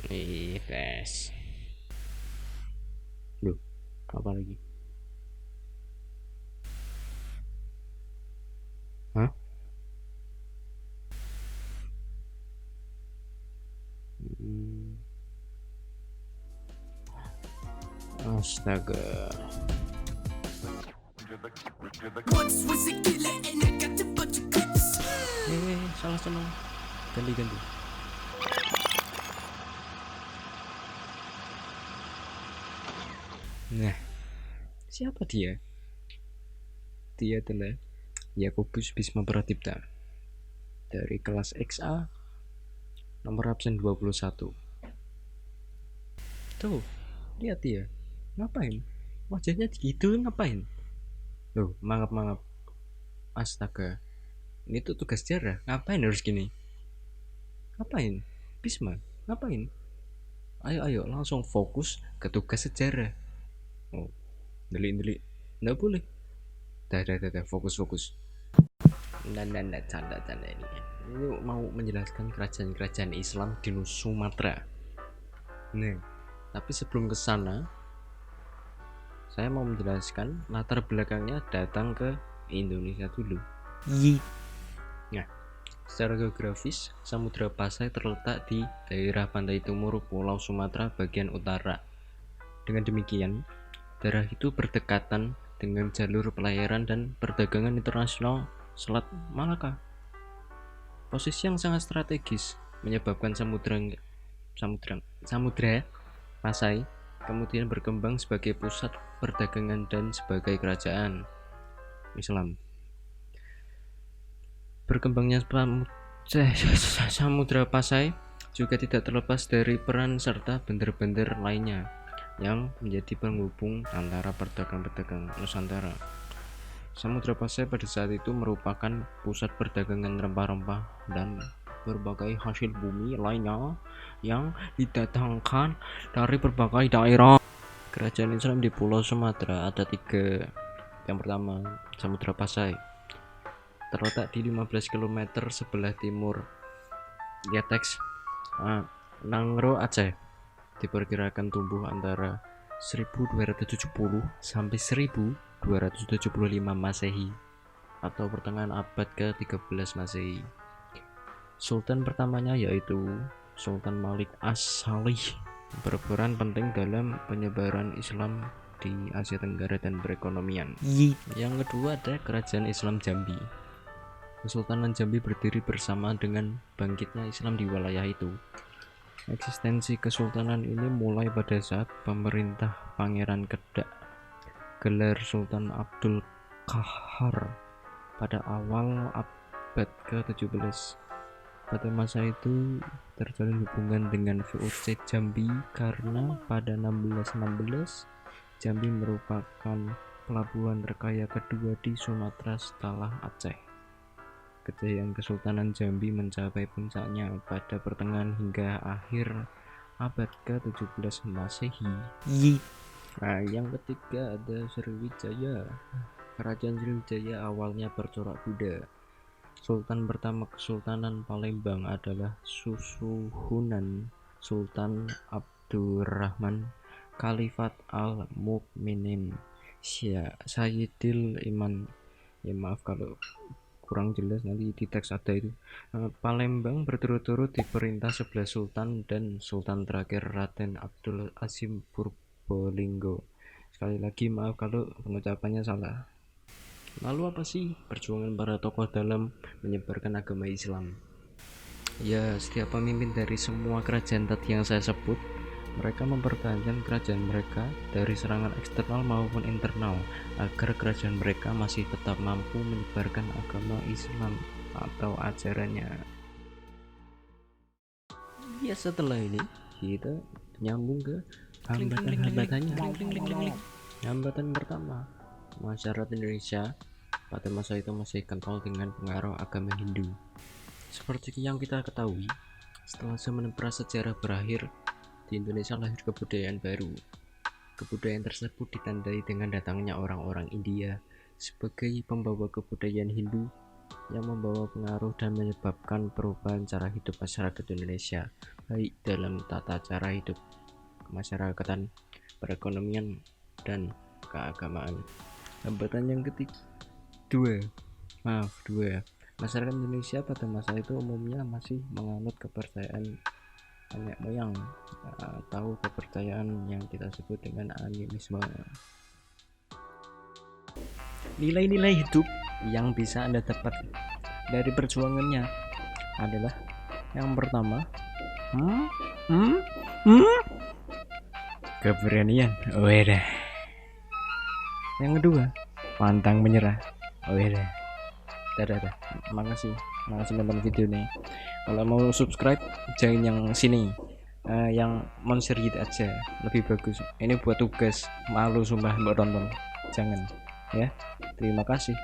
Tes. Loh, apa lagi? Hah? Hmm, Astaga. Salah seneng. Ganti. Nah, siapa dia? Dia adalah Yakobus Bisma Pratipta dari kelas XA nomor absen 21. Tuh, lihat dia. Ngapain? Wajahnya gitu ngapain? Loh, mangap-mangap. Astaga. Ini tuh tugas sejarah. Ngapain harus gini? Ngapain? Bisma, ngapain? Ayo langsung fokus ke tugas sejarah. Oh, delik. Nggak boleh. Dah, fokus. Nah, canda ini. Ini mau menjelaskan kerajaan-kerajaan Islam di Sumatera. Nah, tapi sebelum ke sana, saya mau menjelaskan latar belakangnya datang ke Indonesia dulu. Nah, secara geografis, Samudra Pasai terletak di daerah pantai timur Pulau Sumatera bagian utara. Dengan demikian, daerah itu berdekatan dengan jalur pelayaran dan perdagangan internasional Selat Malaka. Posisi yang sangat strategis menyebabkan Samudra Pasai kemudian berkembang sebagai pusat perdagangan dan sebagai kerajaan Islam. Berkembangnya Samudra Pasai juga tidak terlepas dari peran serta bender-bender lainnya yang menjadi penghubung antara pedagang-pedagang Nusantara. Samudra Pasai pada saat itu merupakan pusat perdagangan rempah-rempah dan berbagai hasil bumi lainnya yang didatangkan dari berbagai daerah. Kerajaan Islam di Pulau Sumatera ada 3. Yang pertama, Samudra Pasai. Terletak di 15 km sebelah timur Yatex, Nangro, Aceh. Diperkirakan tumbuh antara 1270 sampai 1275 Masehi atau pertengahan abad ke-13 Masehi. Sultan pertamanya yaitu Sultan Malik As-Salih berperan penting dalam penyebaran Islam di Asia Tenggara dan perekonomian. Yang kedua ada Kerajaan Islam Jambi. Kesultanan Jambi berdiri bersama dengan bangkitnya Islam di wilayah itu. Eksistensi kesultanan ini mulai pada saat pemerintah Pangeran Kedak gelar Sultan Abdul Qahar pada awal abad ke-17. Pada masa itu terjalin hubungan dengan VOC Jambi karena pada 1616 Jambi merupakan pelabuhan terkaya kedua di Sumatera setelah Aceh. Kejayaan Kesultanan Jambi mencapai puncaknya pada pertengahan hingga akhir abad ke-17 Masehi. Nah, yang ketiga ada Sriwijaya. Kerajaan Sriwijaya awalnya bercorak Buddha. Sultan pertama Kesultanan Palembang adalah Susuhunan Sultan Abdurrahman Khalifat Al-Mukminin Sayyidil Iman. Ya maaf kalau kurang jelas, nanti di teks ada itu. Palembang berturut-turut diperintah 11 sultan dan sultan terakhir Raden Abdul Azim Purbolinggo. Sekali lagi maaf kalau pengucapannya salah. Lalu apa sih perjuangan para tokoh dalam menyebarkan agama Islam? Ya, setiap pemimpin dari semua kerajaan tadi yang saya sebut, mereka mempertahankan kerajaan mereka dari serangan eksternal maupun internal agar kerajaan mereka masih tetap mampu menyebarkan agama Islam atau ajarannya. Ya, setelah ini kita nyambung ke hambatan-hambatannya. Hambatan pertama, masyarakat Indonesia pada masa itu masih kental dengan pengaruh agama Hindu. Seperti yang kita ketahui, setelah zaman prasejarah berakhir, di Indonesia lahir kebudayaan baru. Kebudayaan tersebut ditandai dengan datangnya orang-orang India sebagai pembawa kebudayaan Hindu yang membawa pengaruh dan menyebabkan perubahan cara hidup masyarakat Indonesia, baik dalam tata cara hidup kemasyarakatan, perekonomian, dan keagamaan. Hambatan yang dua, masyarakat Indonesia pada masa itu umumnya masih menganut kepercayaan nenek moyang atau kepercayaan yang kita sebut dengan animisme. Nilai-nilai hidup yang bisa Anda dapat dari perjuangannya adalah yang pertama, keberanian. Yang kedua, pantang menyerah. Dadah. Makasih nonton video nih. Kalau mau subscribe jangan yang sini, yang monster gitu aja, lebih bagus. Ini buat tugas, malu sumpah mbak tonton. Jangan ya. Terima kasih.